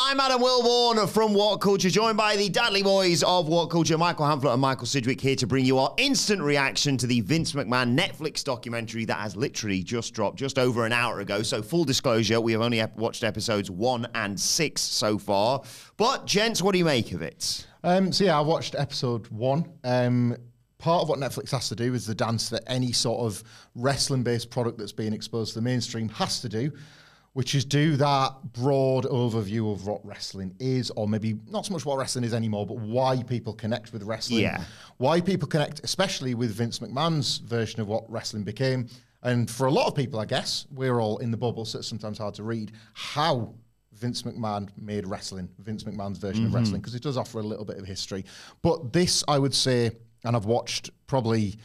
I'm Adam Wilborn from WhatCulture, joined by the Dudley boys of WhatCulture, Michael Hamflett and Michael Sidgwick, here to bring you our instant reaction to the Vince McMahon Netflix documentary that has literally just dropped just over an hour ago. So full disclosure, we have only watched episodes 1 and 6 so far. But gents, what do you make of it? I watched episode 1. Part of what Netflix has to do is the dance that any sort of wrestling-based product that's being exposed to the mainstream has to do, which is do that broad overview of what wrestling is, or maybe not so much what wrestling is anymore, but why people connect with wrestling. Yeah. Why people connect, especially with Vince McMahon's version of what wrestling became. And for a lot of people, I guess, we're all in the bubble, so it's sometimes hard to read how Vince McMahon made wrestling, Vince McMahon's version of wrestling, because it does offer a little bit of history. But this, I would say, and I've watched probably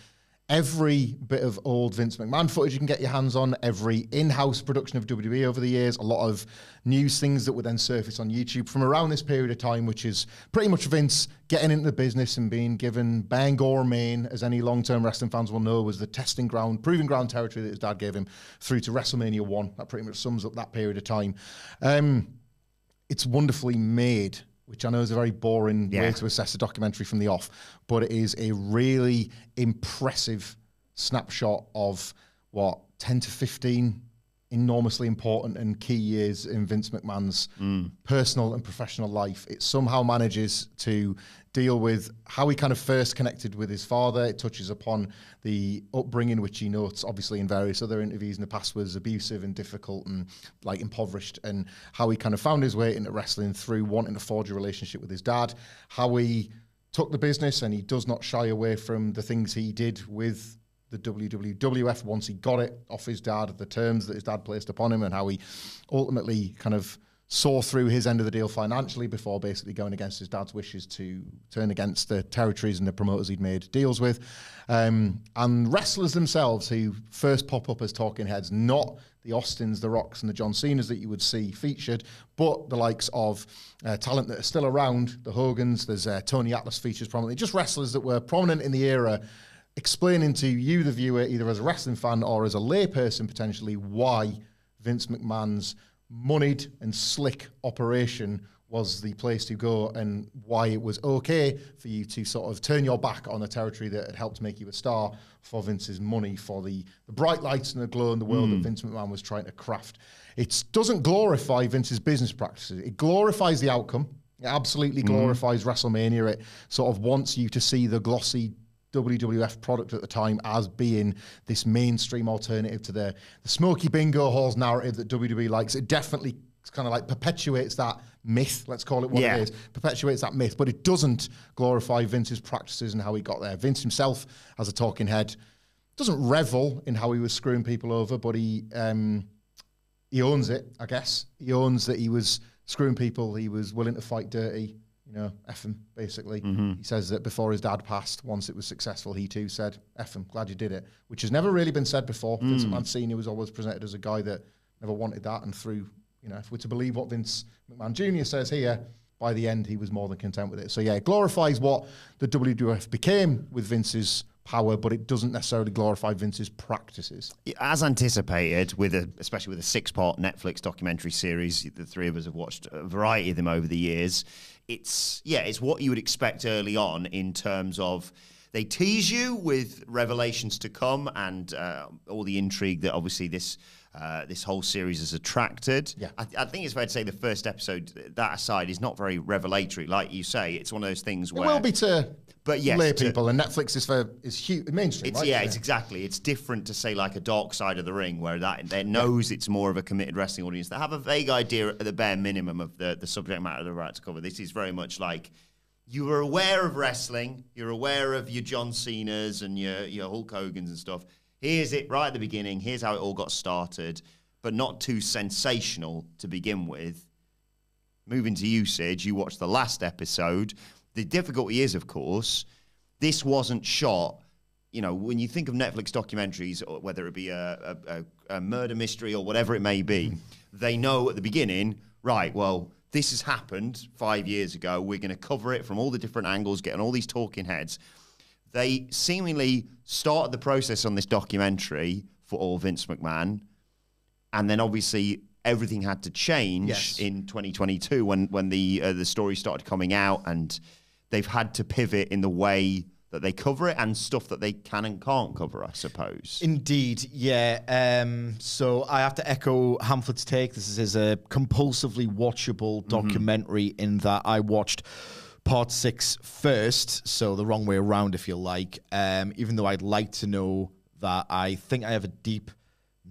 every bit of old Vince McMahon footage you can get your hands on, every in-house production of WWE over the years, a lot of news things that would then surface on YouTube from around this period of time, which is pretty much Vince getting into the business and being given Bangor, Maine, as any long-term wrestling fans will know, was the testing ground, proving ground territory that his dad gave him through to WrestleMania 1. That pretty much sums up that period of time. It's wonderfully made, which I know is a very boring way to assess a documentary from the off, but it is a really impressive snapshot of, 10 to 15 enormously important and key years in Vince McMahon's personal and professional life. It somehow manages to deal with how he kind of first connected with his father. It touches upon the upbringing, which he notes obviously in various other interviews in the past was abusive and difficult and like impoverished, and how he kind of found his way into wrestling through wanting to forge a relationship with his dad, how he took the business and he does not shy away from the things he did with the WWF once he got it off his dad, the terms that his dad placed upon him, and how he ultimately kind of saw through his end of the deal financially before basically going against his dad's wishes to turn against the territories and the promoters he'd made deals with. And wrestlers themselves who first pop up as talking heads, not the Austins, the Rocks and the John Cenas that you would see featured, but the likes of talent that are still around, the Hogans, there's Tony Atlas features prominently, just wrestlers that were prominent in the era, explaining to you, the viewer, either as a wrestling fan or as a layperson potentially, why Vince McMahon's moneyed and slick operation was the place to go, and why it was okay for you to sort of turn your back on a territory that had helped make you a star for Vince's money, for the bright lights and the glow in the world that Vince McMahon was trying to craft. It doesn't glorify Vince's business practices. It glorifies the outcome. It absolutely glorifies WrestleMania. It sort of wants you to see the glossy WWF product at the time as being this mainstream alternative to the smoky bingo halls narrative that WWE likes. It definitely kind of like perpetuates that myth, let's call it what it is, perpetuates that myth, but it doesn't glorify Vince's practices and how he got there. Vince himself, as a talking head, doesn't revel in how he was screwing people over, but he owns it, I guess. He owns that he was screwing people, he was willing to fight dirty, F him, basically. He says that before his dad passed, once it was successful, he too said, F him, glad you did it, which has never really been said before. Vince McMahon Sr. was always presented as a guy that never wanted that, and through, if we're to believe what Vince McMahon Jr. says here, by the end, he was more than content with it. So yeah, it glorifies what the WWF became with Vince's power, but it doesn't necessarily glorify Vince's practices. As anticipated, especially with a 6-part Netflix documentary series, the three of us have watched a variety of them over the years. It's what you would expect early on in terms of they tease you with revelations to come and all the intrigue that obviously this whole series has attracted. Yeah. I think it's fair to say the first episode, that aside, is not very revelatory. Like you say, it's one of those things where... It will be to lay people, and Netflix is huge, mainstream, right? It's exactly. It's different to, say, like a Dark Side of the Ring, where that knows it's more of a committed wrestling audience. They have a vague idea at the bare minimum of the subject matter they're about to cover. This is very much like, you are aware of wrestling, you're aware of your John Cenas and your Hulk Hogans and stuff. Here's it right at the beginning. Here's how it all got started, but not too sensational to begin with. Moving to usage, you watched the last episode. The difficulty is, of course, this wasn't shot. When you think of Netflix documentaries, or whether it be a murder mystery or whatever it may be, they know at the beginning, right, well, this has happened 5 years ago. We're going to cover it from all the different angles, getting all these talking heads. They seemingly started the process on this documentary for all Vince McMahon, and then obviously everything had to change in 2022 when the story started coming out, and they've had to pivot in the way that they cover it and stuff that they can and can't cover, I suppose. Indeed, yeah. So I have to echo Hamflet's take. This is a compulsively watchable documentary in that I watched part 6 first, so the wrong way around, if you like. Even though I'd like to know that I think I have a deep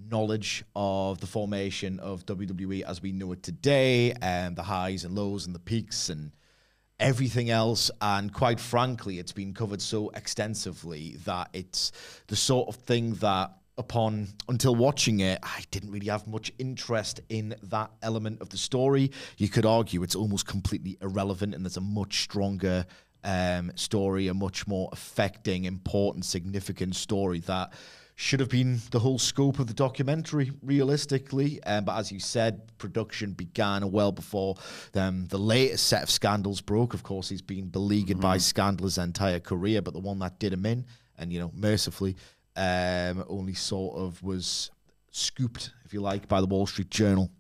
knowledge of the formation of WWE as we know it today, and the highs and lows and the peaks and everything else, and quite frankly, it's been covered so extensively that it's the sort of thing that until watching it, I didn't really have much interest in that element of the story. You could argue it's almost completely irrelevant, and there's a much stronger story, a much more affecting, important, significant story that should have been the whole scope of the documentary, realistically. But as you said, production began well before the latest set of scandals broke. Of course, he's been beleaguered by scandal his entire career, but the one that did him in, and, mercifully, only sort of was scooped, if you like, by the Wall Street Journal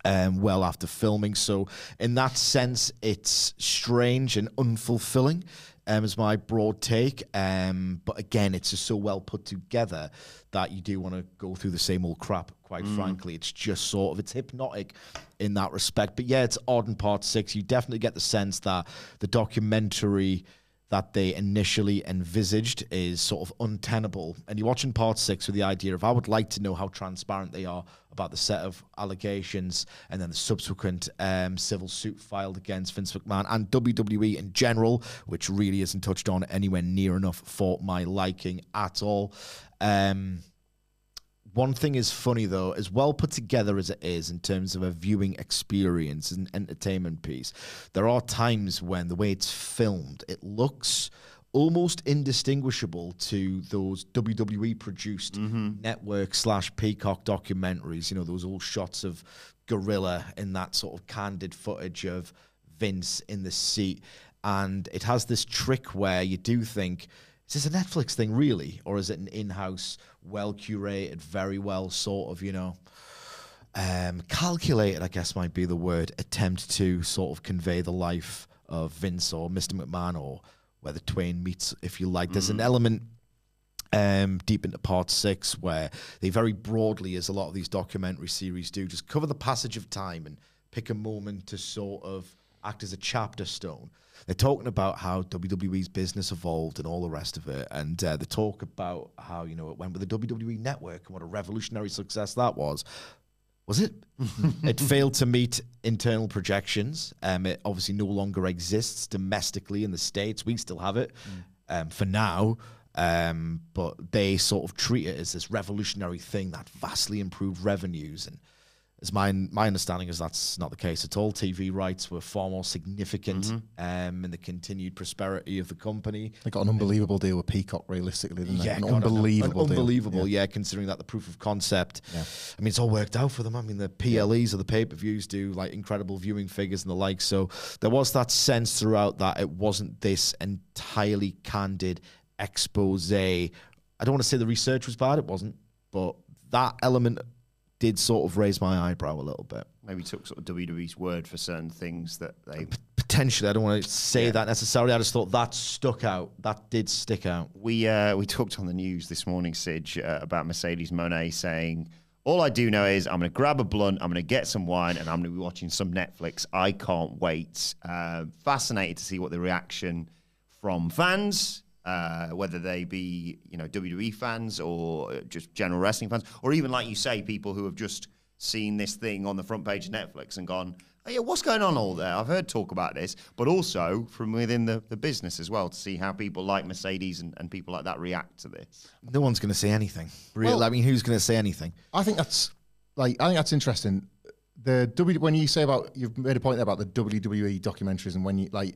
well after filming. So in that sense, it's strange and unfulfilling. Is my broad take. But again, it's just so well put together that you do want to go through the same old crap, quite frankly. It's just sort of, it's hypnotic in that respect. But yeah, it's odd in part 6. You definitely get the sense that the documentary that they initially envisaged is sort of untenable. And you're watching part 6 with the idea of, I would like to know how transparent they are about the set of allegations and then the subsequent civil suit filed against Vince McMahon and WWE in general, which really isn't touched on anywhere near enough for my liking at all. One thing is funny, though, as well put together as it is in terms of a viewing experience and entertainment piece, there are times when the way it's filmed, it looks almost indistinguishable to those WWE-produced network/Peacock documentaries, those old shots of Gorilla in that sort of candid footage of Vince in the seat. And it has this trick where you do think, is this a Netflix thing, really? Or is it an in-house, well-curated, very well sort of, calculated, I guess might be the word, attempt to sort of convey the life of Vince or Mr. McMahon, or where the twain meets, if you like. There's an element deep into part 6 where they very broadly, as a lot of these documentary series do, just cover the passage of time and pick a moment to sort of act as a chapter stone. They're talking about how WWE's business evolved and all the rest of it. And they talk about how, it went with the WWE Network and what a revolutionary success that was. Was it? It failed to meet internal projections. It obviously no longer exists domestically in the States. We still have it for now. But they sort of treat it as this revolutionary thing that vastly improved revenues. And as my understanding is that's not the case at all. TV rights were far more significant in the continued prosperity of the company. They got an unbelievable deal with Peacock, realistically, didn't they? An unbelievable deal. Considering that the proof of concept, I mean, it's all worked out for them. I mean, the PLEs or the pay-per-views do like incredible viewing figures and the like. So there was that sense throughout that it wasn't this entirely candid expose. I don't want to say the research was bad, it wasn't, but that element did sort of raise my eyebrow a little bit. Maybe took sort of WWE's word for certain things that they... Potentially, I don't want to say that necessarily. I just thought that stuck out. That did stick out. We talked on the news this morning, Sidge, about Mercedes Moné saying, all I do know is I'm going to grab a blunt, I'm going to get some wine, and I'm going to be watching some Netflix. I can't wait. Fascinated to see what the reaction from fans, whether they be, WWE fans or just general wrestling fans, or even, like you say, people who have just seen this thing on the front page of Netflix and gone, oh yeah, what's going on all there? I've heard talk about this, but also from within the business as well, to see how people like Mercedes and people like that react to this. No one's going to say anything. Really, well, I mean, who's going to say anything? I think that's interesting. When you say you've made a point there about the WWE documentaries, and when you I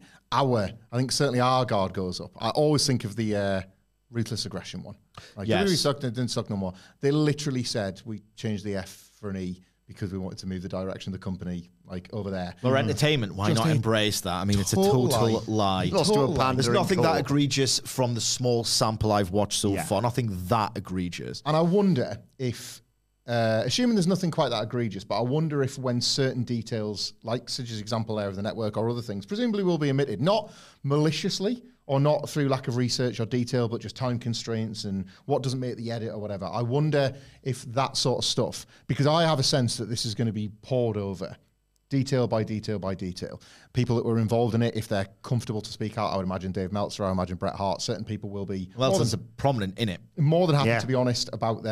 think certainly our guard goes up. I always think of the Ruthless Aggression one. Yes. WWE didn't suck no more. They literally said we changed the F for an E because we wanted to move the direction of the company over there. For entertainment, why not embrace that? I mean, it's a total lie. There's nothing that egregious from the small sample I've watched so far. Nothing that egregious. And I wonder if assuming there's nothing quite that egregious, but I wonder if when certain details, like such as example there of the network or other things, presumably will be omitted, not maliciously or not through lack of research or detail, but just time constraints and what doesn't make the edit or whatever. I wonder if that sort of stuff, because I have a sense that this is going to be poured over detail by detail by detail. People that were involved in it, if they're comfortable to speak out, I would imagine Dave Meltzer, I would imagine Bret Hart, certain people will be Meltzer's prominent in it. More than happy to be honest about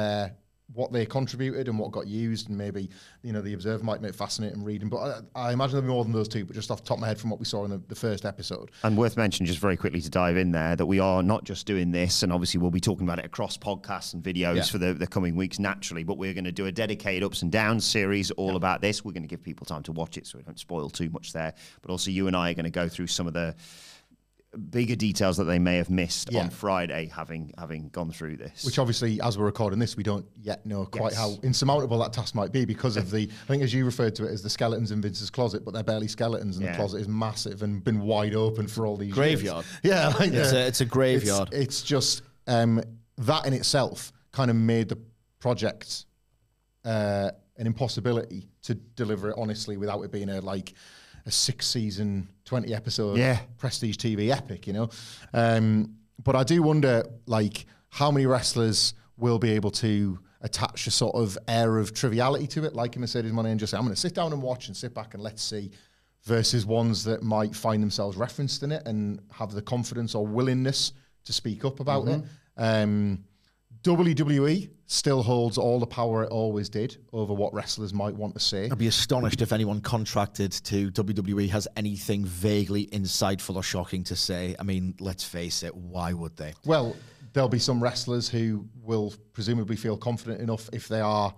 what they contributed and what got used, and maybe the Observer might make fascinating reading, but I imagine there'll be more than those two, but just off the top of my head from what we saw in the first episode. And worth mentioning, just very quickly to dive in there, that we are not just doing this, and obviously we'll be talking about it across podcasts and videos for the coming weeks naturally, but we're going to do a dedicated ups and downs series all about this. We're going to give people time to watch it so we don't spoil too much there, but also you and I are going to go through some of the bigger details that they may have missed on Friday, having gone through this. Which obviously, as we're recording this, we don't yet know quite how insurmountable that task might be because of I think as you referred to it as the skeletons in Vince's closet, but they're barely skeletons, and the closet is massive and been wide open for all these graveyard. Years. Yeah, like, it's a graveyard. It's just that in itself kind of made the project an impossibility to deliver it honestly without it being a 6-season, 20-episode prestige TV epic, But I do wonder, how many wrestlers will be able to attach a sort of air of triviality to it, like a Mercedes Moné, and just say, I'm going to sit down and watch and sit back and let's see, versus ones that might find themselves referenced in it and have the confidence or willingness to speak up about it. WWE still holds all the power it always did over what wrestlers might want to say. I'd be astonished if anyone contracted to WWE has anything vaguely insightful or shocking to say. I mean, let's face it, why would they? Well, there'll be some wrestlers who will presumably feel confident enough if they are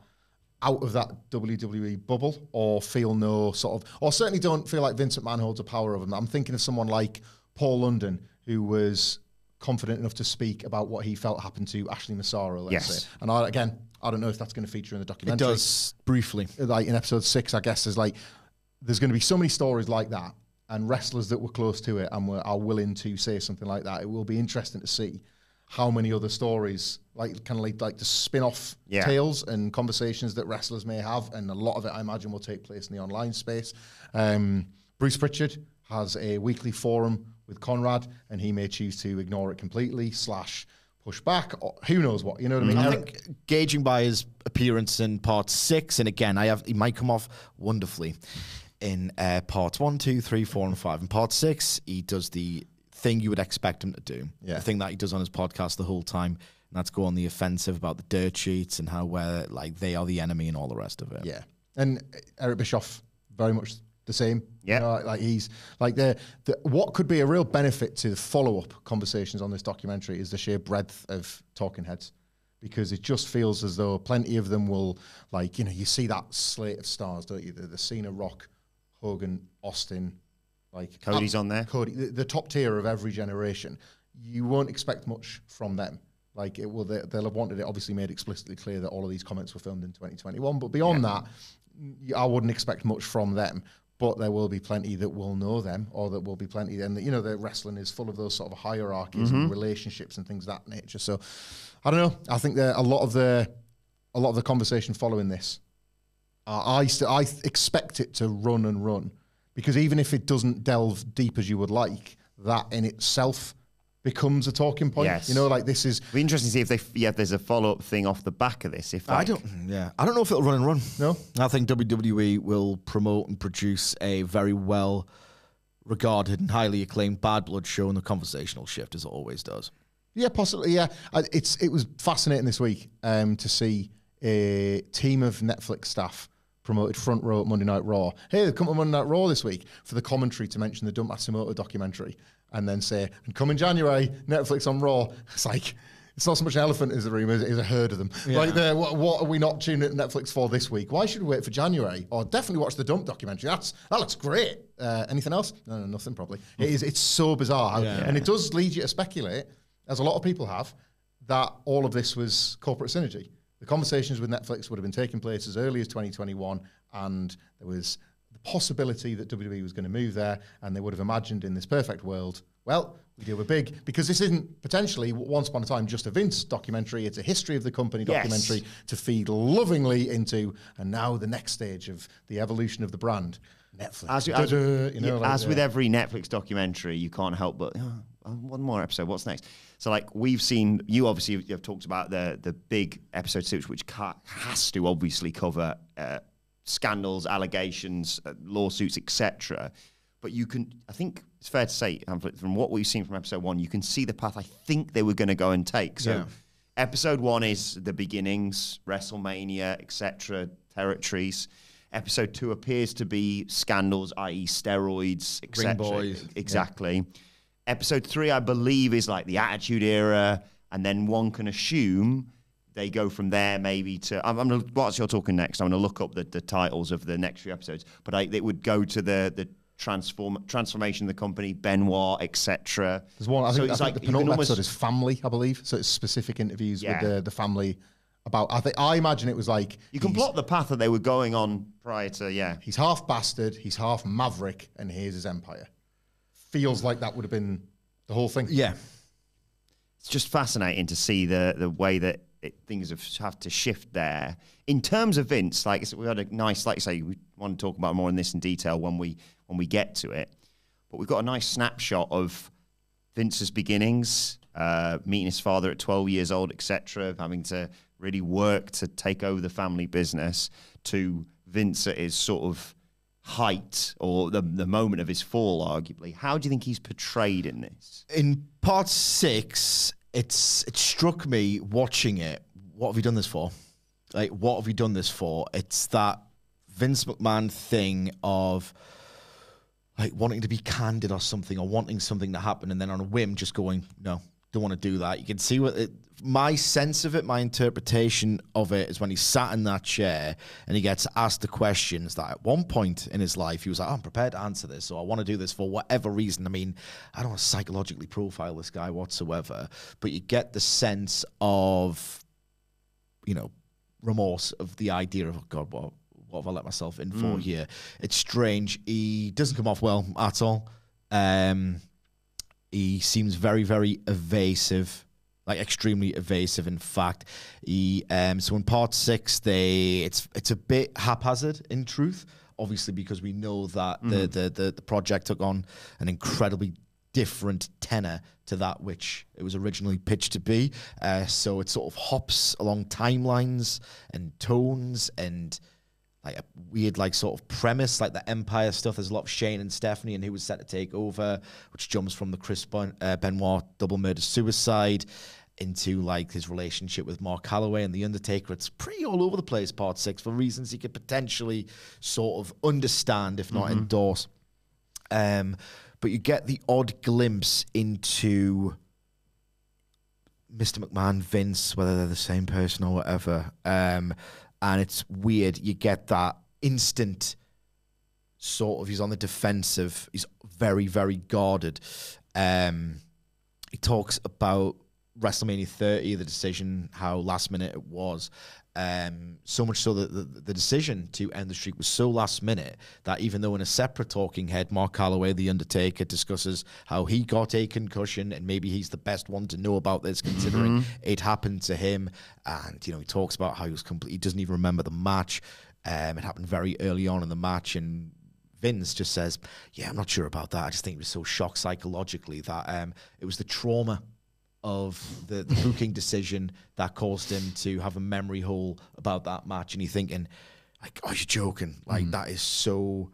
out of that WWE bubble or feel no sort of, or certainly don't feel like Vince McMahon holds a power over them. I'm thinking of someone like Paul London, who was confident enough to speak about what he felt happened to Ashley Massaro, let's say. And I don't know if that's going to feature in the documentary. It does, briefly. In episode 6, I guess, there's going to be so many stories like that, and wrestlers that were close to it and are willing to say something like that. It will be interesting to see how many other stories, like the spin-off tales and conversations that wrestlers may have, and a lot of it, I imagine, will take place in the online space. Bruce Pritchard has a weekly forum with Conrad, and he may choose to ignore it completely / push back, or who knows what, you know what I mean? I think gauging by his appearance in part 6, and again, he might come off wonderfully in parts 1, 2, 3, 4, and 5. In part 6, he does the thing you would expect him to do, the thing that he does on his podcast the whole time, and that's go on the offensive about the dirt sheets and how they are the enemy and all the rest of it. Yeah, and Eric Bischoff very much the same. He's what could be a real benefit to the follow-up conversations on this documentary is the sheer breadth of talking heads, because it just feels as though plenty of them will, you see that slate of stars, don't you? The Cena, Rock, Hogan, Austin, Cody's on there. Cody, the top tier of every generation. You won't expect much from them. They'll have wanted it obviously made explicitly clear that all of these comments were filmed in 2021, but beyond that, I wouldn't expect much from them. But there will be plenty that will know them, or that will be plenty. And the wrestling is full of those sort of hierarchies and relationships and things of that nature. So I don't know. I think that a lot of the conversation following this, I expect it to run, because even if it doesn't delve deep as you would like, that in itself becomes a talking point. Yes. This is... It'll be interesting to see if there's a follow-up thing off the back of this. I don't know if it'll run. No? I think WWE will promote and produce a very well regarded and highly acclaimed Bad Blood show, and the conversation will shift as it always does. Yeah, possibly, yeah. It was fascinating this week to see a team of Netflix staff promoted front row at Monday Night Raw. Hey, they've come to Monday Night Raw this week for the commentary to mention the Dump Matsumoto documentary, and then say, and come in January, Netflix on Raw. It's it's not so much an elephant in the room as a herd of them. Yeah. What are we not tuning in Netflix for this week? Why should we wait for January? Or definitely watch the Dump documentary. That looks great. Anything else? No, nothing probably. It's so bizarre. And it does lead you to speculate, as a lot of people have, that all of this was corporate synergy. The conversations with Netflix would have been taking place as early as 2021, and there was the possibility that WWE was going to move there, and they would have imagined in this perfect world, well, we do a big, because this isn't potentially once upon a time just a Vince documentary, it's a history of the company documentary to feed lovingly into, and now the next stage of the evolution of the brand, Netflix. As with every Netflix documentary, you can't help but, one more episode, what's next? So like we've seen, you obviously have talked about the big episode 6, which has to obviously cover scandals, allegations, lawsuits, etc. But you can, I think it's fair to say, from what we've seen from episode 1, you can see the path I think they were going to go and take. So episode 1 is the beginnings, WrestleMania, etc., territories. Episode 2 appears to be scandals, i.e. steroids, etc. Ring boys. Exactly. Yeah. Episode 3, I believe, is like the Attitude Era, and then one can assume they go from there maybe to... whilst you're talking next, I'm going to look up the titles of the next few episodes, but it would go to the transformation of the company, Benoit, etc. There's one, I think the penultimate episode is family, I believe, so it's specific interviews with the family about... I imagine it was like... You can plot the path that they were going on prior to, He's half bastard, he's half maverick, and here's his empire. Feels like that would have been the whole thing. Yeah. It's just fascinating to see the way that things have to shift there. In terms of Vince, like we had a nice, like you say, we want to talk about more in this in detail when we get to it. But we've got a nice snapshot of Vince's beginnings, meeting his father at 12 years old, etc., having to really work to take over the family business, to Vince at his sort of height or the moment of his fall, arguably. How do you think he's portrayed in this? In part 6, it struck me watching it. What have you done this for? Like, what have you done this for? It's that Vince McMahon thing of like wanting to be candid or something, or wanting something to happen, and then on a whim just going, no, don't want to do that. You can see my sense of it, my interpretation of it is when he sat in that chair and he gets asked the questions that at one point in his life he was like, I'm prepared to answer this, or I want to do this for whatever reason. I mean, I don't want to psychologically profile this guy whatsoever, but you get the sense of, remorse of the idea of, oh God, what have I let myself in for here? It's strange. He doesn't come off well at all. He seems very, very evasive, like extremely evasive. In fact, so in part 6, it's a bit haphazard in truth, obviously, because we know that the project took on an incredibly different tenor to that which it was originally pitched to be. So it sort of hops along timelines and tones and like a weird sort of premise, like the Empire stuff. There's a lot of Shane and Stephanie and who was set to take over, which jumps from the Chris Benoit double murder suicide into like his relationship with Mark Calloway and The Undertaker. It's pretty all over the place, part 6, for reasons you could potentially sort of understand, if not endorse. But you get the odd glimpse into Mr. McMahon, Vince, whether they're the same person or whatever. And it's weird. You get that instant sort of, he's on the defensive. He's very, very guarded. He talks about WrestleMania 30, the decision, how last minute it was. So much so that the decision to end the streak was so last minute that even though in a separate talking head, Mark Calloway, The Undertaker, discusses how he got a concussion and maybe he's the best one to know about this considering it happened to him. And, he talks about how he doesn't even remember the match. It happened very early on in the match, and Vince just says, yeah, I'm not sure about that. I just think he was so shocked psychologically that it was the trauma of the booking decision that caused him to have a memory hole about that match. And you're thinking, like, oh, you're joking. Like, that is so...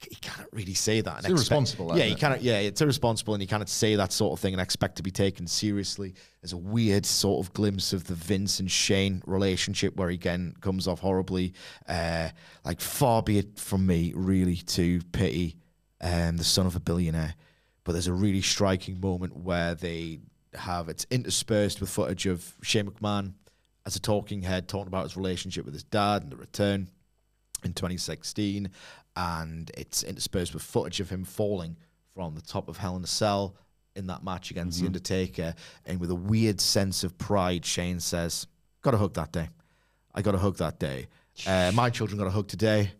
He can't really say that. It's irresponsible. It's irresponsible, and you cannot say that sort of thing and expect to be taken seriously. There's a weird sort of glimpse of the Vince and Shane relationship where he, again, comes off horribly. Like, far be it from me, really, to pity the son of a billionaire. But there's a really striking moment where it's interspersed with footage of Shane McMahon as a talking head talking about his relationship with his dad and the return in 2016, and it's interspersed with footage of him falling from the top of Hell in a Cell in that match against The Undertaker, and with a weird sense of pride, Shane says, got a hug that day. I got a hug that day. My children got a hug today.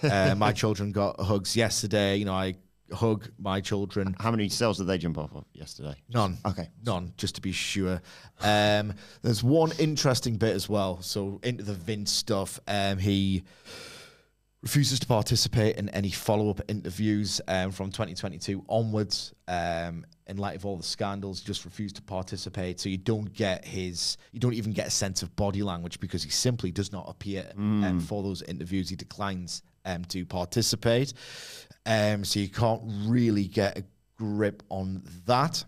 My children got hugs yesterday. You know, I hug my children. How many cells did they jump off of yesterday? None. Okay. None, just to be sure. There's one interesting bit as well. So into the Vince stuff, he refuses to participate in any follow-up interviews from 2022 onwards. In light of all the scandals, he just refused to participate. So you don't even get a sense of body language because he simply does not appear for those interviews. He declines to participate. So you can't really get a grip on that.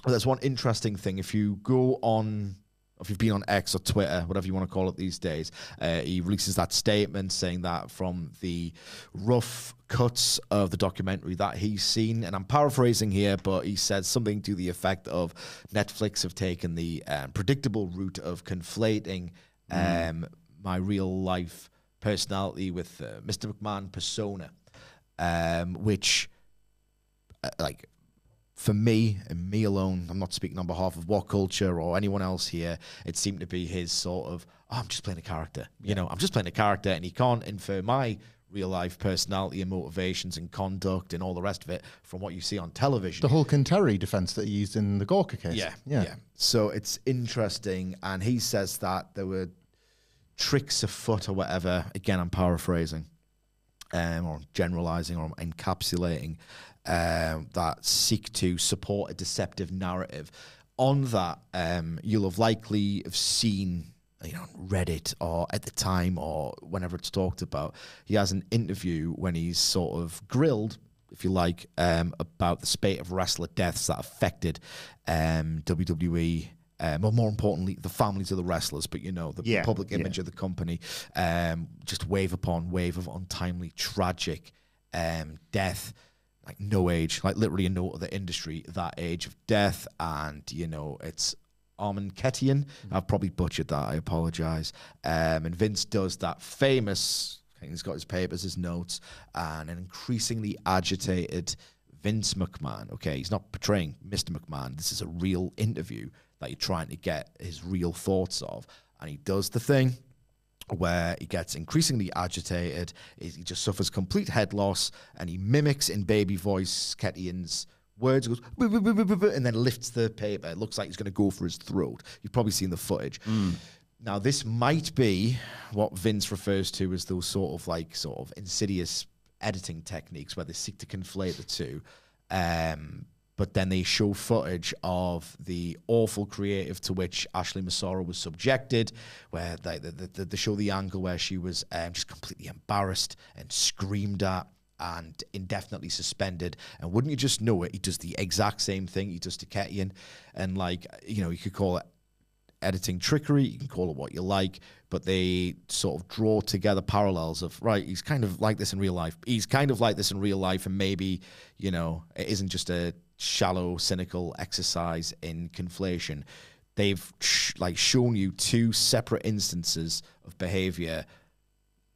But there's one interesting thing. If you've been on X or Twitter, whatever you want to call it these days, he releases that statement saying that from the rough cuts of the documentary that he's seen, and I'm paraphrasing here, but he said something to the effect of Netflix have taken the predictable route of conflating my real life personality with Mr. McMahon persona, which, like, for me, and me alone, I'm not speaking on behalf of WhatCulture or anyone else here, it seemed to be his sort of, I'm just playing a character. You know, I'm just playing a character, and he can't infer my real-life personality and motivations and conduct and all the rest of it from what you see on television. The Hulk and Terry defense that he used in the Gawker case. Yeah. So it's interesting, and he says that there were tricks afoot or whatever. Again, I'm paraphrasing or generalizing or encapsulating that seek to support a deceptive narrative. On that, you'll have likely have seen, Reddit or at the time or whenever it's talked about, he has an interview when he's sort of grilled, if you like, about the spate of wrestler deaths that affected WWE. Or more importantly, the families of the wrestlers, but the public image of the company, just wave upon wave of untimely, tragic death. Like no age, like literally in no other industry, that age of death. And, it's Armanketian. I've probably butchered that. I apologize. And Vince does that famous, he's got his papers, his notes, and an increasingly agitated Vince McMahon. Okay, he's not portraying Mr. McMahon. This is a real interview that you're trying to get his real thoughts of. And he does the thing where he gets increasingly agitated, he just suffers complete head loss, and he mimics in baby voice Ketian's words, goes, and then lifts the paper. It looks like he's going to go for his throat. You've probably seen the footage. Now, this might be what Vince refers to as those sort of insidious editing techniques where they seek to conflate the two. But then they show footage of the awful creative to which Ashley Massaro was subjected, where they show the angle where she was just completely embarrassed and screamed at and indefinitely suspended. And wouldn't you just know it, he does the exact same thing he does to Ketian. And you could call it editing trickery, you can call it what you like, but they sort of draw together parallels of, right, he's kind of like this in real life. He's kind of like this in real life, and maybe, it isn't just a shallow, cynical exercise in conflation. They've shown you two separate instances of behavior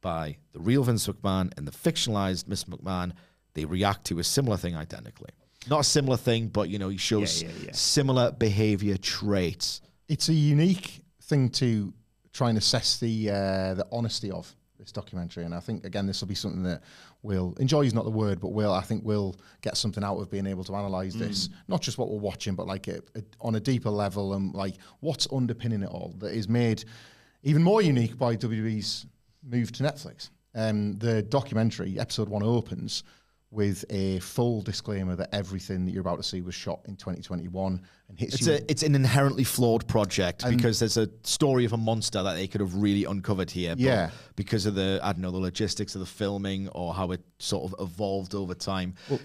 by the real Vince McMahon and the fictionalized Miss McMahon. They react to a similar thing identically. Not a similar thing, but he shows similar behavior traits. It's a unique thing to try and assess the honesty of this documentary, and I think again this will be something that we'll enjoy. Is not the word, but we'll get something out of being able to analyze this, not just what we're watching, but on a deeper level, and what's underpinning it all that is made even more unique by WWE's move to Netflix. The documentary episode 1 opens with a full disclaimer that everything that you're about to see was shot in 2021 and hits you. It's an inherently flawed project because there's a story of a monster that they could have really uncovered here. But because of the logistics of the filming or how it sort of evolved over time. Well,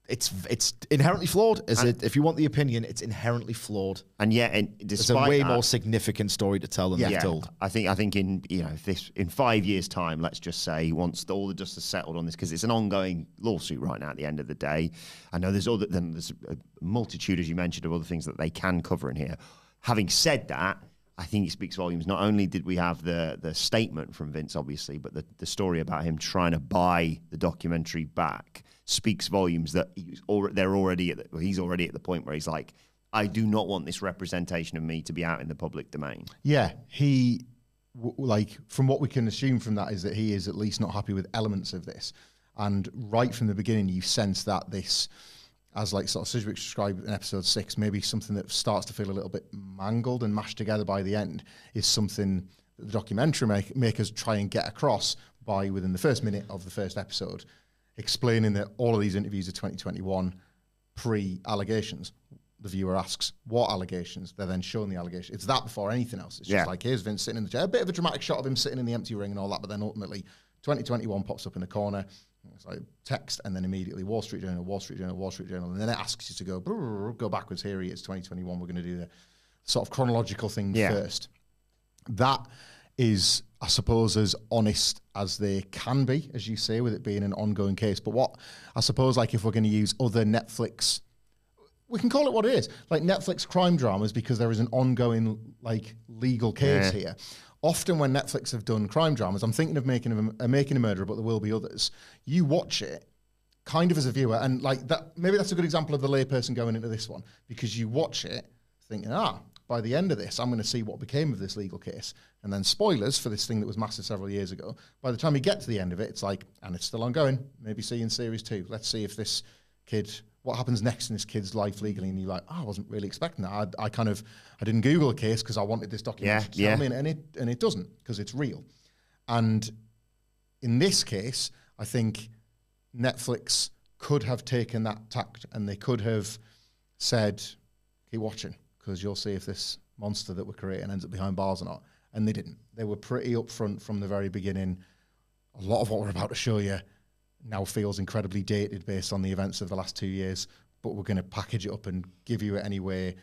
it's inherently flawed. If you want the opinion, it's inherently flawed. And yet, it's a way more significant story to tell than they've told. I think in 5 years' time, let's just say, once all the dust has settled on this, because it's an ongoing lawsuit right now. At the end of the day, I know there's a multitude, as you mentioned, of other things that they can cover in here. Having said that, I think it speaks volumes. Not only did we have the statement from Vince, obviously, but the story about him trying to buy the documentary back speaks volumes that he's already at the point where he's like, I do not want this representation of me to be out in the public domain. Yeah, he like from what we can assume from that is that he is at least not happy with elements of this. And right from the beginning, you sense that this, as like sort of Sidgwick described in episode 6, maybe something that starts to feel a little bit mangled and mashed together by the end is something that the documentary makers try and get across by within the first minute of the first episode, explaining that all of these interviews are 2021 pre-allegations. The viewer asks, what allegations? They're then shown the allegation. It's that before anything else. It's just like, here's Vince sitting in the chair. A bit of a dramatic shot of him sitting in the empty ring and all that, but then ultimately 2021 pops up in the corner. It's like text, and then immediately Wall Street Journal, Wall Street Journal, Wall Street Journal, and then it asks you to go backwards. Here he is, 2021. We're going to do the sort of chronological thing first. That is, I suppose, as honest as they can be, as you say, with it being an ongoing case. But what I suppose, like, if we're going to use other Netflix, we can call it what it is, like Netflix crime dramas, because there is an ongoing like legal case here. Often when Netflix have done crime dramas, I'm thinking of Making a Murderer, but there will be others. You watch it kind of as a viewer, and like that, maybe that's a good example of the layperson going into this one, because you watch it thinking, by the end of this, I'm going to see what became of this legal case. And then spoilers for this thing that was massive several years ago. By the time you get to the end of it, it's like, and it's still ongoing. Maybe see in series 2. Let's see if this kid, what happens next in this kid's life legally. And you're like, I wasn't really expecting that. I didn't Google a case because I wanted this documentary to tell me, and it doesn't, because it's real. And in this case, I think Netflix could have taken that tact, and they could have said, keep watching, because you'll see if this monster that we're creating ends up behind bars or not. And they didn't. They were pretty upfront from the very beginning. A lot of what we're about to show you now feels incredibly dated based on the events of the last 2 years, but we're going to package it up and give you it anyway.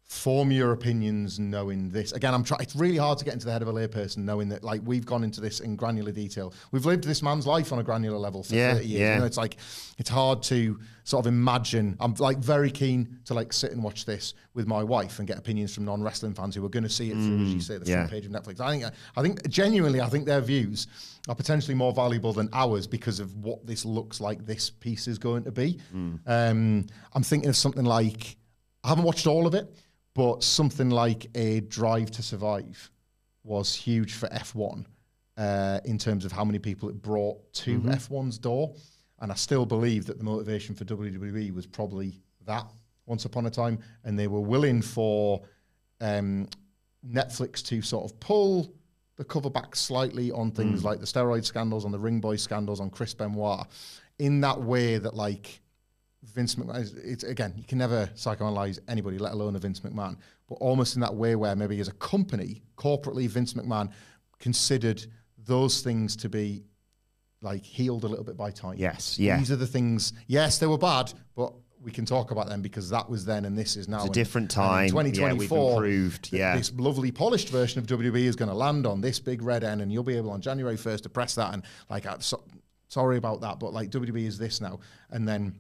Form your opinions knowing this. Again, it's really hard to get into the head of a layperson knowing that, like, we've gone into this in granular detail. We've lived this man's life on a granular level for 30 years. You know, it's like, it's hard to sort of imagine. I'm like very keen to like sit and watch this with my wife and get opinions from non-wrestling fans who are going to see it through, as you say, the front page of Netflix. I think genuinely, I think their views are potentially more valuable than ours because of what this looks like this piece is going to be. I'm thinking of something like, I haven't watched all of it, but something like a Drive to Survive was huge for F1 in terms of how many people it brought to F1's door. And I still believe that the motivation for WWE was probably that once upon a time. And they were willing for Netflix to sort of pull the cover back slightly on things like the steroid scandals, on the Ring Boy scandals, on Chris Benoit, in that way that, like, Vince McMahon, it's again, you can never psychoanalyze anybody, let alone a Vince McMahon, but almost in that way where maybe as a company, corporately, Vince McMahon considered those things to be like healed a little bit by time. Yes. These are the things, yes, they were bad, but we can talk about them because that was then and this is now. It's a different time. 2024, we've improved. This lovely polished version of WWE is going to land on this big red end, and you'll be able on January 1st to press that. And like, sorry about that, but like WWE is this now. And then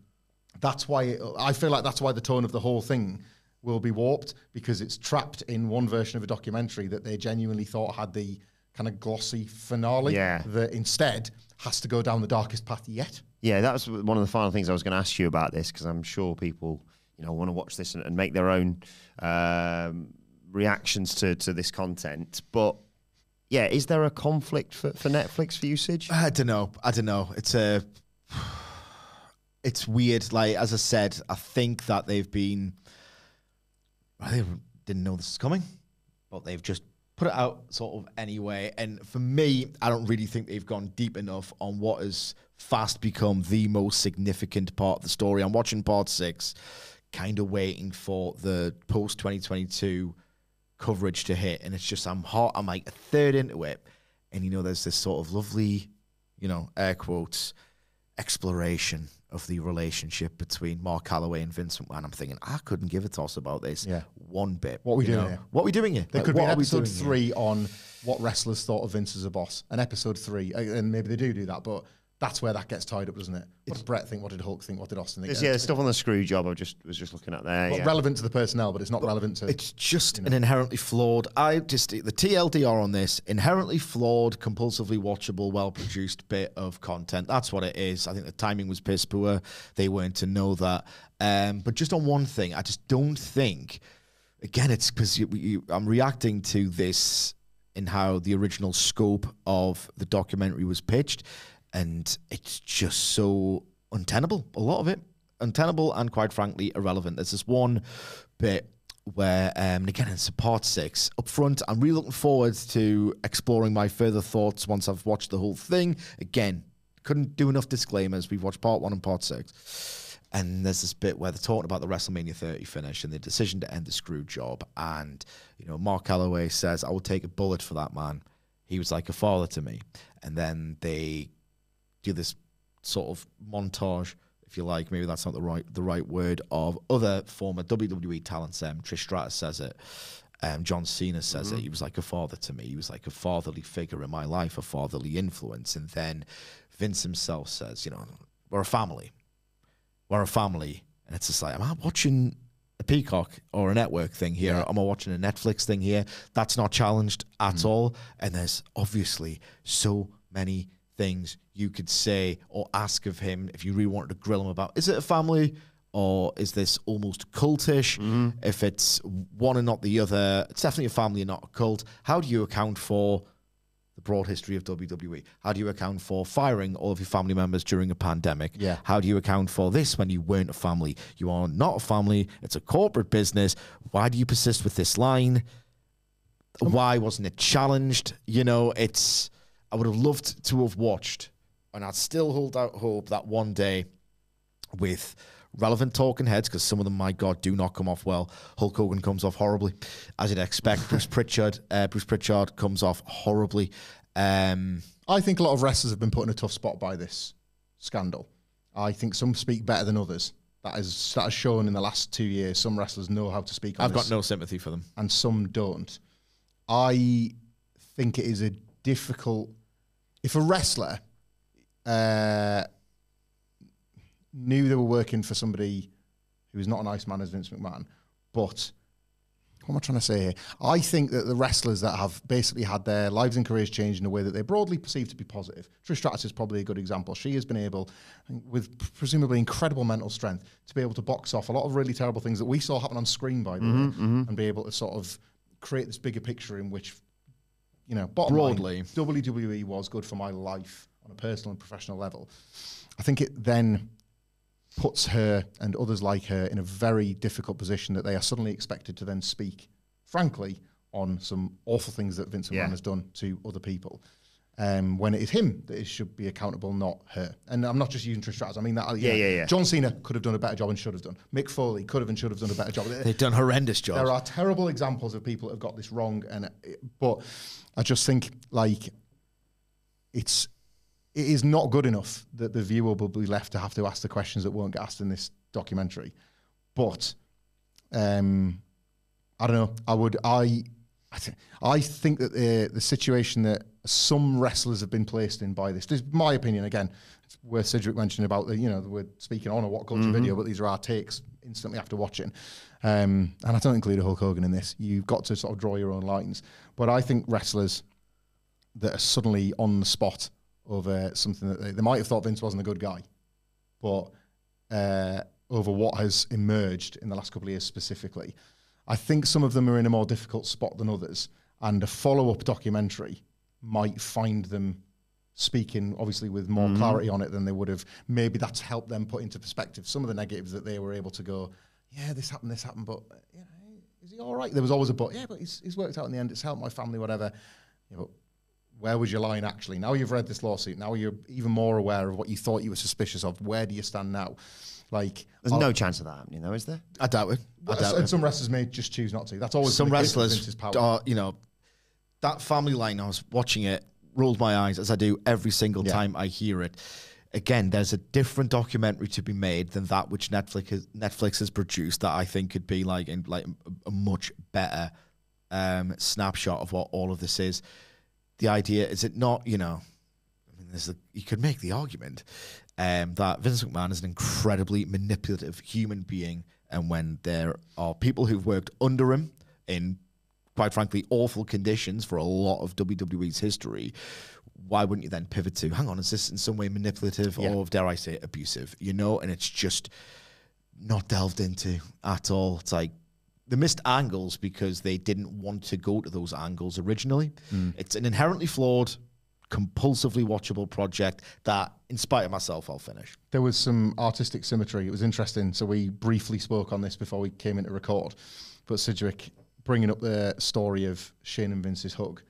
that's why I feel like that's why the tone of the whole thing will be warped, because it's trapped in one version of a documentary that they genuinely thought had the kind of glossy finale that instead has to go down the darkest path yet. Yeah, that was one of the final things I was going to ask you about this, because I'm sure people, want to watch this and make their own reactions to this content. But yeah, is there a conflict for Netflix for usage? I don't know. It's weird. Like, as I said, I think that they didn't know this was coming, but they've just put it out sort of anyway. And for me, I don't really think they've gone deep enough on what has fast become the most significant part of the story. I'm watching part 6, kind of waiting for the post-2022 coverage to hit. And it's just, I'm like a third into it. And, there's this sort of lovely, air quotes, exploration of the relationship between Mark Calloway and Vince McMahon. I'm thinking, I couldn't give a toss about this one bit. What are we doing here? What are we doing here? There could be an episode 3 on what wrestlers thought of Vince as a boss. An episode 3, and maybe they do that, but that's where that gets tied up, doesn't it? What did Brett think? What did Hulk think? What did Austin think? Yeah, stuff on the screw job I was just looking at there. Relevant to the personnel, but it's not relevant to... It's just an inherently flawed... the TLDR on this, inherently flawed, compulsively watchable, well-produced bit of content. That's what it is. I think the timing was piss poor. They weren't to know that. But just on one thing, I just don't think... Again, it's because I'm reacting to this in how the original scope of the documentary was pitched, and it's just so untenable. A lot of it untenable and, quite frankly, irrelevant. There's this one bit where, and again, it's part 6. Up front, I'm really looking forward to exploring my further thoughts once I've watched the whole thing. Again, couldn't do enough disclaimers. We've watched part 1 and part 6. And there's this bit where they're talking about the WrestleMania 30 finish and the decision to end the screw job. And, you know, Mark Calloway says, I would take a bullet for that man. He was like a father to me. And then they do this sort of montage, if you like, maybe that's not the right word, of other former WWE talents. Trish Stratus says it. John Cena says it. He was like a father to me. He was like a fatherly figure in my life, a fatherly influence. And then Vince himself says, you know, we're a family. We're a family. And it's just like, am I watching a Peacock or a network thing here? Yeah. Am I watching a Netflix thing here? That's not challenged at all. And there's obviously so many things you could say or ask of him if you really wanted to grill him about. Is it a family, or is this almost cultish? If it's one and not the other, it's definitely a family and not a cult. How do you account for the broad history of WWE? How do you account for firing all of your family members during a pandemic? Yeah. How do you account for this when you weren't a family? You are not a family. It's a corporate business. Why do you persist with this line? Why wasn't it challenged? You know, I would have loved to have watched, and I'd still hold out hope that one day, with relevant talking heads, because some of them, my God, do not come off well. Hulk Hogan comes off horribly, as you'd expect. Bruce Pritchard comes off horribly. I think a lot of wrestlers have been put in a tough spot by this scandal. I think some speak better than others. That has shown in the last 2 years. Some wrestlers know how to speak on I've this, got no sympathy for them. and some don't. I think it is a difficult... If a wrestler knew they were working for somebody who was not a nice man as Vince McMahon, but what am I trying to say here? I think that the wrestlers that have basically had their lives and careers changed in a way that they broadly perceive to be positive. Trish Stratus is probably a good example. She has been able, with presumably incredible mental strength, to be able to box off a lot of really terrible things that we saw happen on screen, by the way, and be able to sort of create this bigger picture in which, you know, bottom Broadly, line, WWE was good for my life on a personal and professional level. I think it then puts her and others like her in a very difficult position that they are suddenly expected to then speak, frankly, on some awful things that Vince McMahon has done to other people. When it is him that should be accountable, not her. And I'm not just using Trish Stratus. I mean that. Yeah. John Cena could have done a better job and should have done. Mick Foley could have and should have done a better job. They've done horrendous jobs. There are terrible examples of people that have got this wrong, but I just think like it is not good enough that the viewer will be left to have to ask the questions that won't get asked in this documentary. But I don't know. I think that the situation that some wrestlers have been placed in by this is my opinion. Again, it's worth Cedric mentioning about we're speaking on a WhatCulture video, but these are our takes instantly after watching. And I don't include Hulk Hogan in this. You've got to sort of draw your own lines. But I think wrestlers that are suddenly on the spot over something that they might have thought Vince wasn't a good guy, but over what has emerged in the last couple of years specifically, I think some of them are in a more difficult spot than others, and a follow-up documentary might find them speaking, obviously, with more clarity on it than they would have. Maybe that's helped them put into perspective some of the negatives that they were able to go, yeah, this happened, but is he all right? There was always a but. Yeah, but he's worked out in the end. It's helped my family, whatever. But where was your line actually? Now you've read this lawsuit. Now you're even more aware of what you thought you were suspicious of. Where do you stand now? Like, there's no chance of that happening, though, is there? I doubt it. And some wrestlers may just choose not to. That's always some wrestlers are, that family line. I was watching it, rolled my eyes as I do every single time I hear it. Again, there's a different documentary to be made than that which Netflix has produced. That I think could be like a much better snapshot of what all of this is. The idea is it not, you could make the argument that Vince McMahon is an incredibly manipulative human being, and when there are people who've worked under him in, quite frankly, awful conditions for a lot of WWE's history, why wouldn't you then pivot to, hang on, is this in some way manipulative or, dare I say, abusive? And it's just not delved into at all. It's like, they missed angles because they didn't want to go to those angles originally. It's an inherently flawed, compulsively watchable project that, in spite of myself, I'll finish. There was some artistic symmetry. It was interesting. So we briefly spoke on this before we came in to record. But Sidgwick, bringing up the story of Shane and Vince's hug,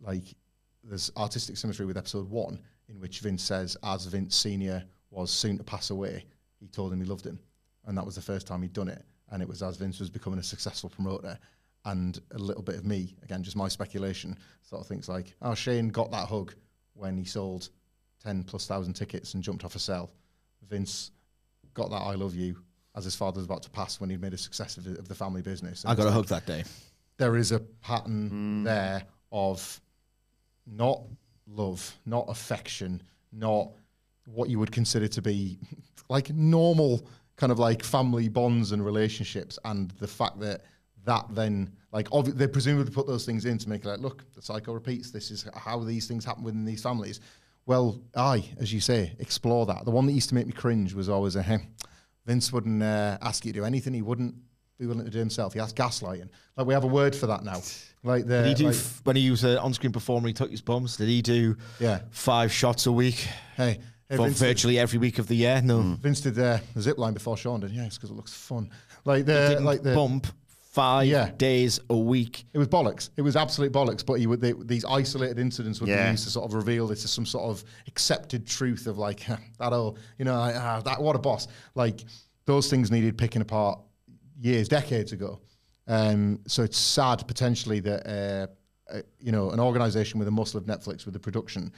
like there's artistic symmetry with episode 1, in which Vince says, as Vince Senior was soon to pass away, he told him he loved him. And that was the first time he'd done it. And it was as Vince was becoming a successful promoter. And a little bit of me, again, just my speculation, sort of thinks like, oh, Shane got that hug when he sold 10,000+ tickets and jumped off a cell. Vince got that I love you as his father was about to pass when he'd made a success of the family business. And I got a hug that day. There is a pattern there of not love, not affection, not what you would consider to be like normal kind of like family bonds and relationships, and the fact that then, like, they presumably put those things in to make it like, look, the cycle repeats. This is how these things happen within these families. Well, as you say, explore that. The one that used to make me cringe was always Vince wouldn't ask you to do anything he wouldn't be willing to do himself. He has gaslighting. Like, we have a word for that now. Like, did he do when he was an on-screen performer? He took his bums. Did he do 5 shots a week? Hey, for Vince virtually every week of the year? No. Vince did the zip line before Sean did. Yeah, it's because it looks fun. Like he didn't bump 5 days a week. It was bollocks. It was absolute bollocks. But these isolated incidents would be used to sort of reveal this as some sort of accepted truth of like that what a boss. Like, those things needed picking apart years, decades ago. So it's sad potentially that an organization with the muscle of Netflix with the production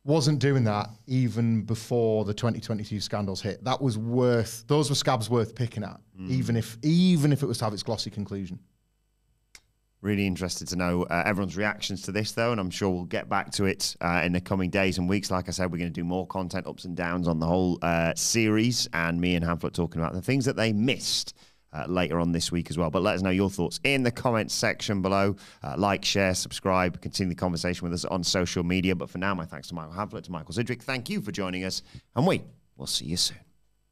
wasn't doing that even before the 2022 scandals hit. Those were scabs worth picking at, even if it was to have its glossy conclusion. Really interested to know everyone's reactions to this, though, and I'm sure we'll get back to it in the coming days and weeks. Like I said, we're going to do more content, ups and downs on the whole series, and me and Hamlet talking about the things that they missed later on this week as well. But let us know your thoughts in the comments section below. Like, share, subscribe, continue the conversation with us on social media. But for now, my thanks to Michael Hamlet, to Michael Sidgwick. Thank you for joining us, and we will see you soon.